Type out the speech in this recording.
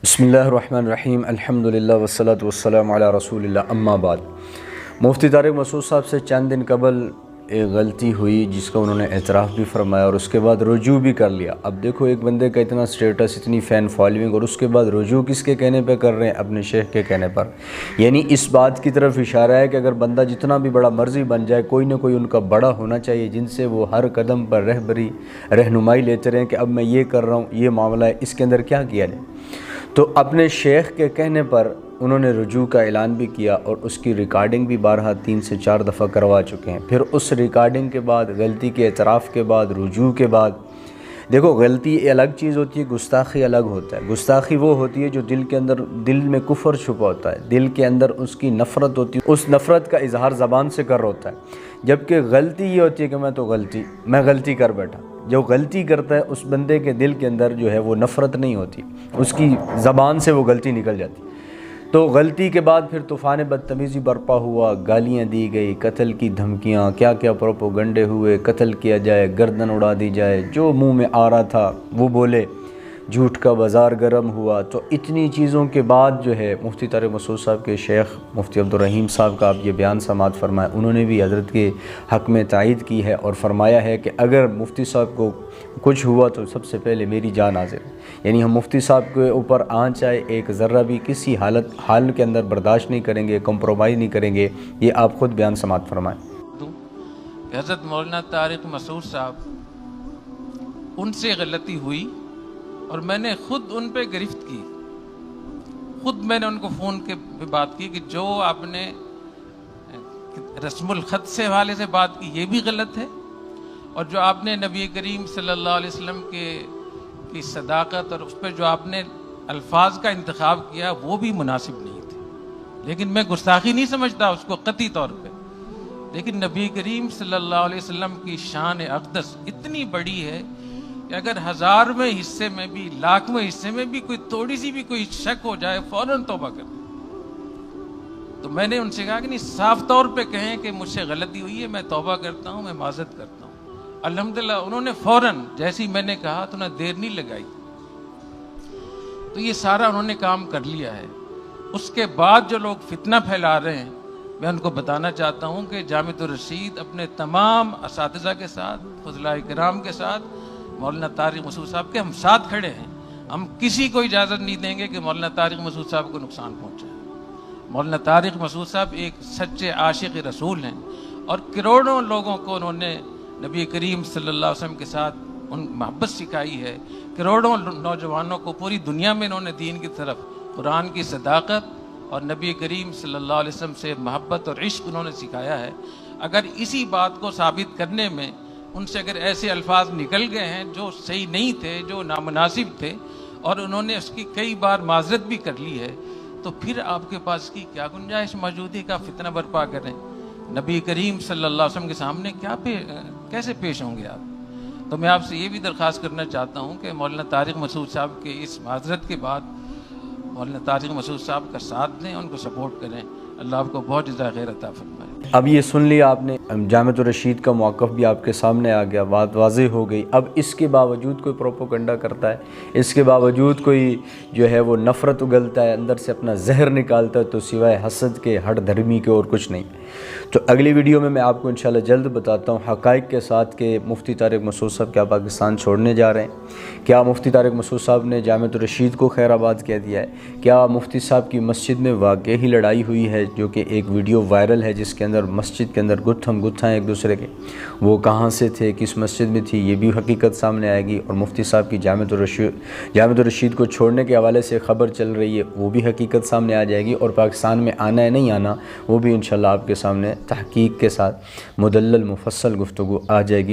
بسم اللہ الرحمن الرحیم الحمدللہ والصلاة والسلام علی رسول اللہ اما بعد۔ مفتی طارق مسعود صاحب سے چند دن قبل ایک غلطی ہوئی جس کا انہوں نے اعتراف بھی فرمایا اور اس کے بعد رجوع بھی کر لیا۔ اب دیکھو ایک بندے کا اتنا سٹیٹس، اتنی فین فالوئنگ، اور اس کے بعد رجوع کس کے کہنے پہ کر رہے ہیں؟ اپنے شیخ کے کہنے پر۔ یعنی اس بات کی طرف اشارہ ہے کہ اگر بندہ جتنا بھی بڑا مرضی بن جائے، کوئی نہ کوئی ان کا بڑا ہونا چاہیے جن سے وہ ہر قدم پر رہنمائی لیتے رہیں کہ اب میں یہ کر رہا ہوں، یہ معاملہ ہے، اس کے اندر کیا کیا جائے۔ تو اپنے شیخ کے کہنے پر انہوں نے رجوع کا اعلان بھی کیا اور اس کی ریکارڈنگ بھی بارہا 3 سے 4 دفعہ کروا چکے ہیں۔ پھر اس ریکارڈنگ کے بعد، غلطی کے اعتراف کے بعد، رجوع کے بعد، دیکھو غلطی الگ چیز ہوتی ہے، گستاخی الگ ہوتا ہے۔ گستاخی وہ ہوتی ہے جو دل میں کفر چھپا ہوتا ہے، دل کے اندر اس کی نفرت ہوتی ہے، اس نفرت کا اظہار زبان سے کر رہا ہوتا ہے۔ جبکہ غلطی یہ ہوتی ہے کہ میں غلطی کر بیٹھا۔ جو غلطی کرتا ہے اس بندے کے دل کے اندر جو ہے وہ نفرت نہیں ہوتی، اس کی زبان سے وہ غلطی نکل جاتی۔ تو غلطی کے بعد پھر طوفان بدتمیزی برپا ہوا، گالیاں دی گئی، قتل کی دھمکیاں، کیا کیا پروپوگنڈے ہوئے، قتل کیا جائے، گردن اڑا دی جائے، جو منہ میں آ رہا تھا وہ بولے، جھوٹ کا بازار گرم ہوا۔ تو اتنی چیزوں کے بعد جو ہے مفتی طارق مسعود صاحب کے شیخ مفتی عبدالرحیم صاحب کا آپ یہ بیان سماعت فرمایا، انہوں نے بھی حضرت کے حق میں تائید کی ہے اور فرمایا ہے کہ اگر مفتی صاحب کو کچھ ہوا تو سب سے پہلے میری جان حاضر ہے۔ یعنی ہم مفتی صاحب کے اوپر آنچ آئے ایک ذرہ بھی کسی حال کے اندر برداشت نہیں کریں گے، کمپرومائز نہیں کریں گے۔ یہ آپ خود بیان سماعت فرمائیں۔ حضرت مولانا طارق مسعود صاحب، ان سے غلطی ہوئی اور میں نے خود ان پہ گرفت کی، خود میں نے ان کو فون کے پہ بات کی کہ جو آپ نے رسم الخط سے حوالے سے بات کی یہ بھی غلط ہے، اور جو آپ نے نبی کریم صلی اللہ علیہ وسلم کی صداقت اور اس پہ جو آپ نے الفاظ کا انتخاب کیا وہ بھی مناسب نہیں تھے۔ لیکن میں گستاخی نہیں سمجھتا اس کو قطعی طور پہ، لیکن نبی کریم صلی اللہ علیہ وسلم کی شان اقدس اتنی بڑی ہے کہ اگر 1000ویں حصے میں بھی، 1,00,000ویں حصے میں بھی کوئی تھوڑی سی بھی کوئی شک ہو جائے فوراً توبہ کر دیں۔ تو میں نے ان سے کہا کہ نہیں، صاف طور پہ کہیں کہ مجھ سے غلطی ہوئی ہے، میں توبہ کرتا ہوں، میں معذرت کرتا ہوں۔ الحمدللہ انہوں نے فوراً جیسی میں نے کہا تو انہیں دیر نہیں لگائی، تو یہ سارا انہوں نے کام کر لیا ہے۔ اس کے بعد جو لوگ فتنہ پھیلا رہے ہیں، میں ان کو بتانا چاہتا ہوں کہ جامعۃ الرشید اپنے تمام اساتذہ کے ساتھ، فضلاء کرام کے ساتھ، مولانا طارق مسعود صاحب کے ہم ساتھ کھڑے ہیں۔ ہم کسی کو اجازت نہیں دیں گے کہ مولانا طارق مسعود صاحب کو نقصان پہنچائے۔ مولانا طارق مسعود صاحب ایک سچے عاشق رسول ہیں اور کروڑوں لوگوں کو انہوں نے نبی کریم صلی اللہ علیہ وسلم کے ساتھ ان محبت سکھائی ہے۔ کروڑوں نوجوانوں کو پوری دنیا میں انہوں نے دین کی طرف، قرآن کی صداقت اور نبی کریم صلی اللہ علیہ وسلم سے محبت اور عشق انہوں نے سکھایا ہے۔ اگر اسی بات کو ثابت کرنے میں ان سے اگر ایسے الفاظ نکل گئے ہیں جو صحیح نہیں تھے، جو نامناسب تھے، اور انہوں نے اس کی کئی بار معذرت بھی کر لی ہے، تو پھر آپ کے پاس کی کیا گنجائش موجود ہے کہ آپ فتنہ برپا کریں؟ نبی کریم صلی اللہ علیہ وسلم کے سامنے کیسے پیش ہوں گے آپ؟ تو میں آپ سے یہ بھی درخواست کرنا چاہتا ہوں کہ مولانا طارق مسعود صاحب کے اس معذرت کے بعد مولانا طارق مسعود صاحب کا ساتھ دیں، ان کو سپورٹ کریں۔ اللہ آپ کو بہت جزائے خیر عطا فرمائے۔ اب یہ سن لیا آپ نے، جامعۃ الرشید کا موقف بھی آپ کے سامنے آ گیا، بات واضح ہو گئی۔ اب اس کے باوجود کوئی پروپوگنڈا کرتا ہے، اس کے باوجود کوئی جو ہے وہ نفرت اگلتا ہے، اندر سے اپنا زہر نکالتا ہے، تو سوائے حسد کے، ہٹ دھرمی کے اور کچھ نہیں۔ تو اگلی ویڈیو میں آپ کو انشاءاللہ جلد بتاتا ہوں حقائق کے ساتھ کہ مفتی طارق مسعود صاحب کیا پاکستان چھوڑنے جا رہے ہیں، کیا مفتی طارق مسعود صاحب نے جامعۃ الرشید کو خیر آباد کہہ دیا ہے، کیا مفتی صاحب کی مسجد میں واقعی ہی لڑائی ہوئی ہے، جو کہ ایک ویڈیو وائرل ہے جس کے اندر مسجد کے اندر گتھم گتھا ہیں ایک دوسرے کے، وہ کہاں سے تھے، کس مسجد میں تھی، یہ بھی حقیقت سامنے آئے گی۔ اور مفتی صاحب کی جامعۃ الرشید کو چھوڑنے کے حوالے سے خبر چل رہی ہے، وہ بھی حقیقت سامنے آ جائے گی، اور پاکستان میں آنا ہے نہیں آنا وہ بھی انشاءاللہ آپ کے سامنے تحقیق کے ساتھ مدلل مفصل گفتگو آ جائے گی۔